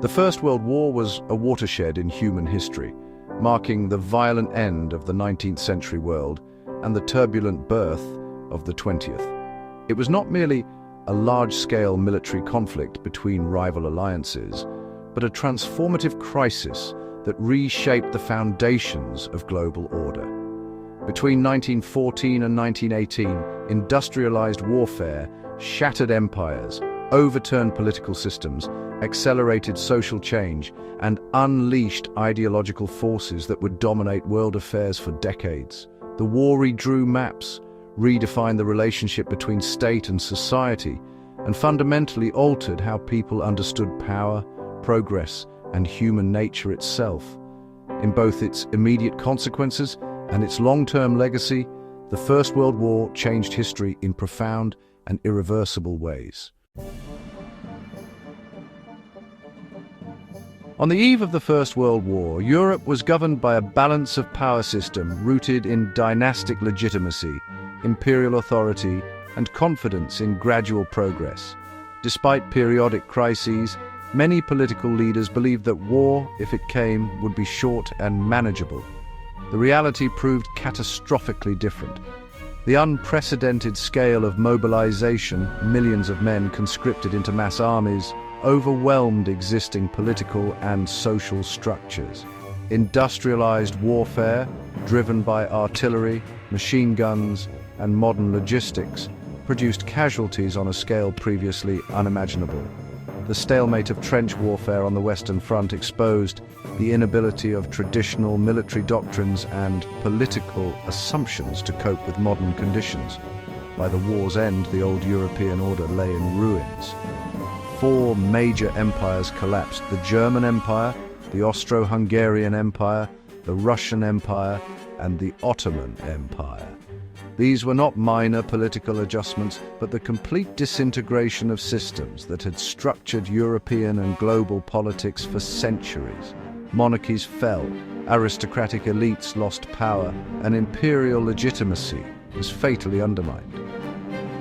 The First World War was a watershed in human history, marking the violent end of the 19th century world and the turbulent birth of the 20th. It was not merely a large-scale military conflict between rival alliances, but a transformative crisis that reshaped the foundations of global order. Between 1914 and 1918, industrialized warfare shattered empires, overturned political systems, accelerated social change, and unleashed ideological forces that would dominate world affairs for decades. The war redrew maps, redefined the relationship between state and society, and fundamentally altered how people understood power, progress, and human nature itself. In both its immediate consequences and its long-term legacy, the First World War changed history in profound and irreversible ways. On the eve of the First World War, Europe was governed by a balance of power system rooted in dynastic legitimacy, imperial authority, and confidence in gradual progress. Despite periodic crises, many political leaders believed that war, if it came, would be short and manageable. The reality proved catastrophically different. The unprecedented scale of mobilization, millions of men conscripted into mass armies, overwhelmed existing political and social structures. Industrialized warfare, driven by artillery, machine guns, and modern logistics, produced casualties on a scale previously unimaginable. The stalemate of trench warfare on the Western Front exposed the inability of traditional military doctrines and political assumptions to cope with modern conditions. By the war's end, the old European order lay in ruins. 4 major empires collapsed: the German Empire, the Austro-Hungarian Empire, the Russian Empire, and the Ottoman Empire. These were not minor political adjustments, but the complete disintegration of systems that had structured European and global politics for centuries. Monarchies fell, aristocratic elites lost power, and imperial legitimacy was fatally undermined.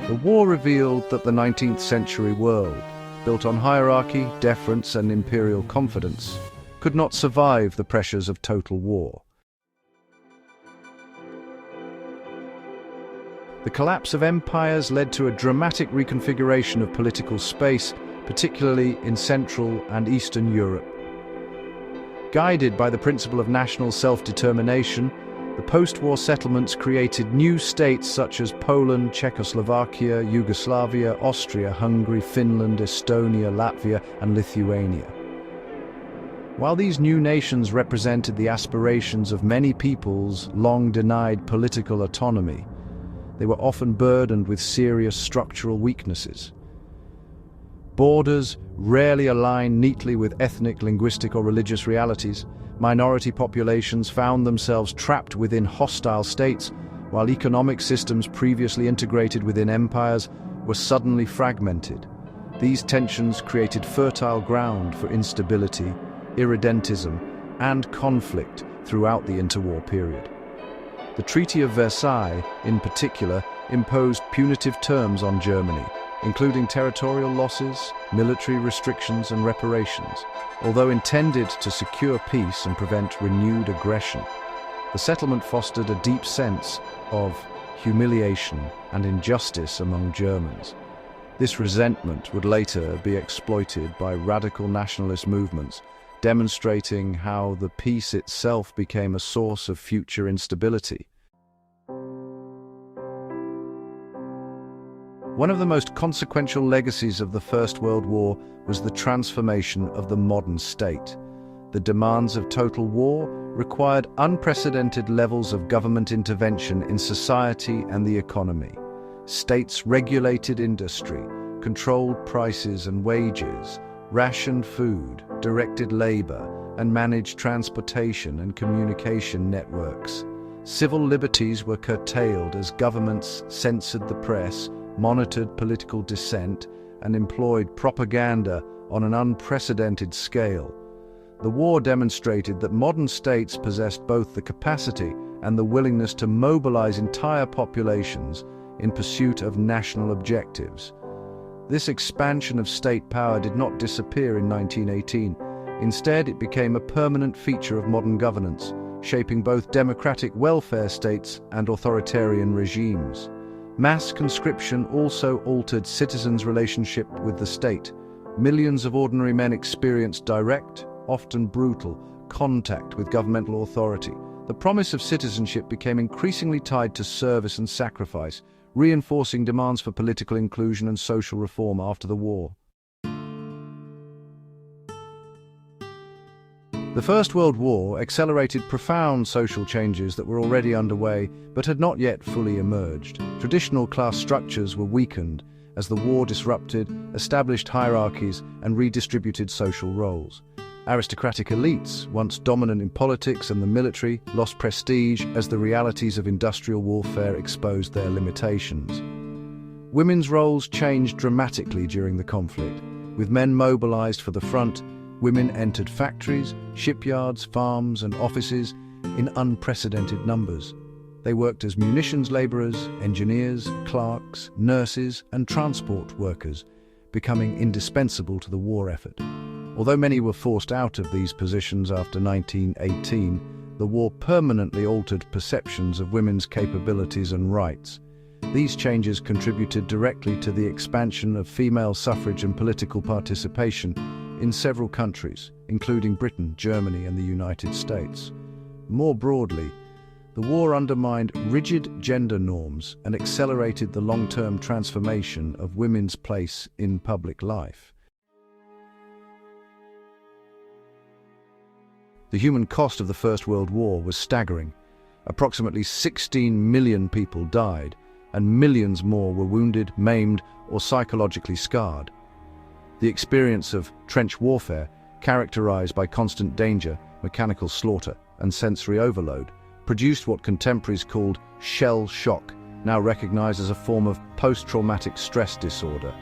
The war revealed that the 19th century world, built on hierarchy, deference, and imperial confidence, could not survive the pressures of total war. The collapse of empires led to a dramatic reconfiguration of political space, particularly in Central and Eastern Europe. Guided by the principle of national self-determination, the post-war settlements created new states such as Poland, Czechoslovakia, Yugoslavia, Austria, Hungary, Finland, Estonia, Latvia, and Lithuania. While these new nations represented the aspirations of many peoples long denied political autonomy, they were often burdened with serious structural weaknesses. Borders rarely align neatly with ethnic, linguistic, or religious realities. Minority populations found themselves trapped within hostile states, while economic systems previously integrated within empires were suddenly fragmented. These tensions created fertile ground for instability, irredentism, and conflict throughout the interwar period. The Treaty of Versailles, in particular, imposed punitive terms on Germany, including territorial losses, military restrictions, and reparations. Although intended to secure peace and prevent renewed aggression, the settlement fostered a deep sense of humiliation and injustice among Germans. This resentment would later be exploited by radical nationalist movements, demonstrating how the peace itself became a source of future instability. One of the most consequential legacies of the First World War was the transformation of the modern state. The demands of total war required unprecedented levels of government intervention in society and the economy. States regulated industry, controlled prices and wages, rationed food, directed labor, and managed transportation and communication networks. Civil liberties were curtailed as governments censored the press, monitored political dissent, and employed propaganda on an unprecedented scale. The war demonstrated that modern states possessed both the capacity and the willingness to mobilize entire populations in pursuit of national objectives. This expansion of state power did not disappear in 1918. Instead, it became a permanent feature of modern governance, shaping both democratic welfare states and authoritarian regimes. Mass conscription also altered citizens' relationship with the state. Millions of ordinary men experienced direct, often brutal, contact with governmental authority. The promise of citizenship became increasingly tied to service and sacrifice, reinforcing demands for political inclusion and social reform after the war. The First World War accelerated profound social changes that were already underway but had not yet fully emerged. Traditional class structures were weakened as the war disrupted, established hierarchies, and redistributed social roles. Aristocratic elites, once dominant in politics and the military, lost prestige as the realities of industrial warfare exposed their limitations. Women's roles changed dramatically during the conflict. With men mobilized for the front, women entered factories, shipyards, farms, and offices in unprecedented numbers. They worked as munitions laborers, engineers, clerks, nurses, and transport workers, becoming indispensable to the war effort. Although many were forced out of these positions after 1918, the war permanently altered perceptions of women's capabilities and rights. These changes contributed directly to the expansion of female suffrage and political participation in several countries, including Britain, Germany, and the United States. More broadly, the war undermined rigid gender norms and accelerated the long-term transformation of women's place in public life. The human cost of the First World War was staggering. Approximately 16 million people died, and millions more were wounded, maimed, or psychologically scarred. The experience of trench warfare, characterized by constant danger, mechanical slaughter, and sensory overload, produced what contemporaries called shell shock, now recognized as a form of post-traumatic stress disorder.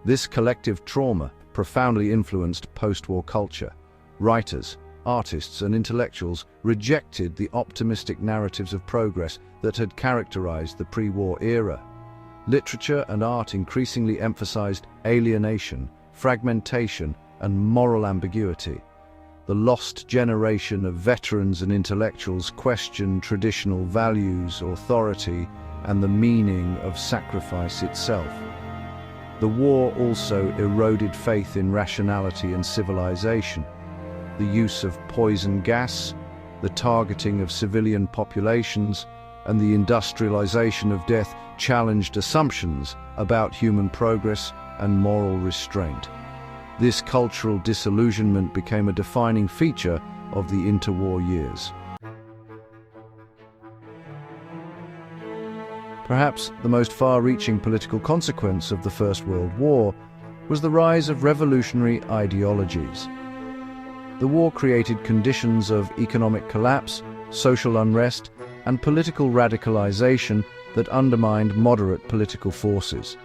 This collective trauma profoundly influenced post-war culture. Writers, artists, and intellectuals rejected the optimistic narratives of progress that had characterized the pre-war era. Literature and art increasingly emphasized alienation, fragmentation, and moral ambiguity. The lost generation of veterans and intellectuals questioned traditional values, authority, and the meaning of sacrifice itself. The war also eroded faith in rationality and civilization. The use of poison gas, the targeting of civilian populations, and the industrialization of death challenged assumptions about human progress and moral restraint. This cultural disillusionment became a defining feature of the interwar years. Perhaps the most far-reaching political consequence of the First World War was the rise of revolutionary ideologies. The war created conditions of economic collapse, social unrest, and political radicalization that undermined moderate political forces.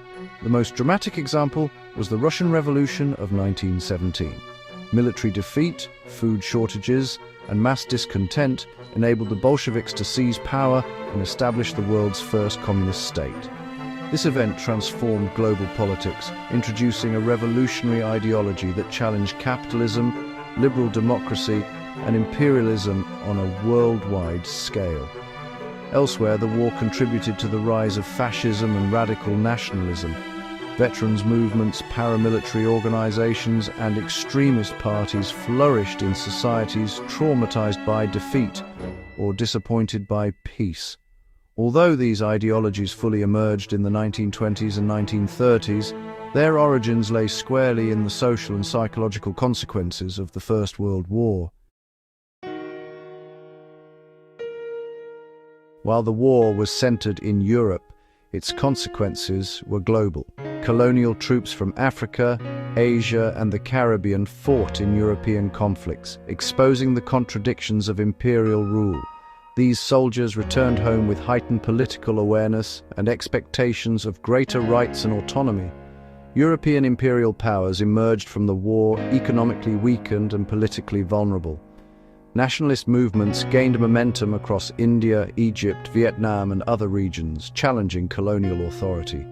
The most dramatic example was the Russian Revolution of 1917. Military defeat, food shortages, and mass discontent enabled the Bolsheviks to seize power and establish the world's first communist state. This event transformed global politics, introducing a revolutionary ideology that challenged capitalism, liberal democracy, and imperialism on a worldwide scale. Elsewhere, the war contributed to the rise of fascism and radical nationalism. Veterans movements, paramilitary organizations, and extremist parties flourished in societies traumatized by defeat or disappointed by peace. Although these ideologies fully emerged in the 1920s and 1930s, their origins lay squarely in the social and psychological consequences of the First World War. While the war was centered in Europe, its consequences were global. Colonial troops from Africa, Asia, and the Caribbean fought in European conflicts, exposing the contradictions of imperial rule. These soldiers returned home with heightened political awareness and expectations of greater rights and autonomy. European imperial powers emerged from the war economically weakened and politically vulnerable. Nationalist movements gained momentum across India, Egypt, Vietnam, and other regions, challenging colonial authority.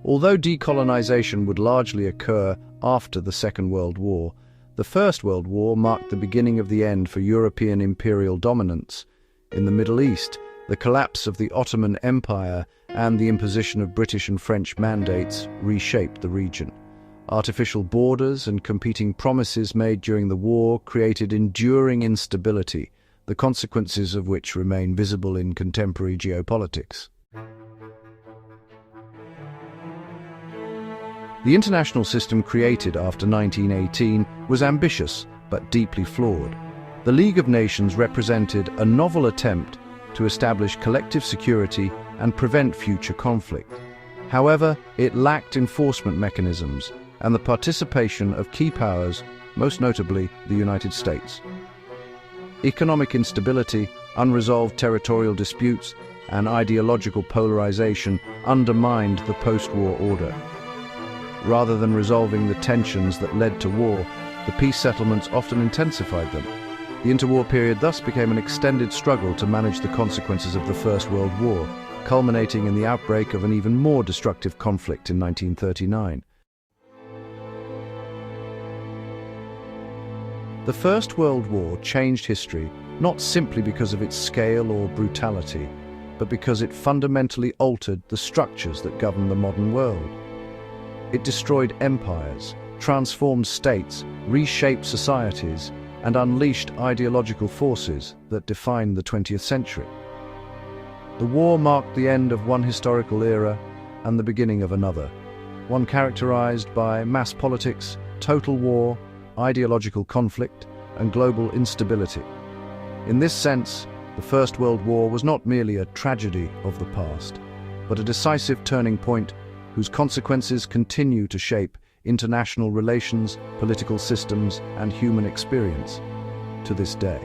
Although decolonization would largely occur after the Second World War, The First World War marked the beginning of the end for European imperial dominance. In the Middle East, the collapse of the Ottoman Empire and the imposition of British and French mandates reshaped the region. Artificial borders and competing promises made during the war created enduring instability, the consequences of which remain visible in contemporary geopolitics. The international system created after 1918 was ambitious but deeply flawed. The League of Nations represented a novel attempt to establish collective security and prevent future conflict. However, it lacked enforcement mechanisms and the participation of key powers, most notably the United States. Economic instability, unresolved territorial disputes, and ideological polarization undermined the post-war order. Rather than resolving the tensions that led to war, the peace settlements often intensified them. The interwar period thus became an extended struggle to manage the consequences of the First World War, culminating in the outbreak of an even more destructive conflict in 1939. The First World War changed history not simply because of its scale or brutality, but because it fundamentally altered the structures that govern the modern world. It destroyed empires, transformed states, reshaped societies, and unleashed ideological forces that defined the 20th century. The war marked the end of one historical era and the beginning of another, one characterized by mass politics, total war, ideological conflict, and global instability. In this sense, the First World War was not merely a tragedy of the past, but a decisive turning point whose consequences continue to shape international relations, political systems, and human experience to this day.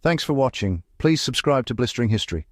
Thanks for watching. Please subscribe to Blistering History.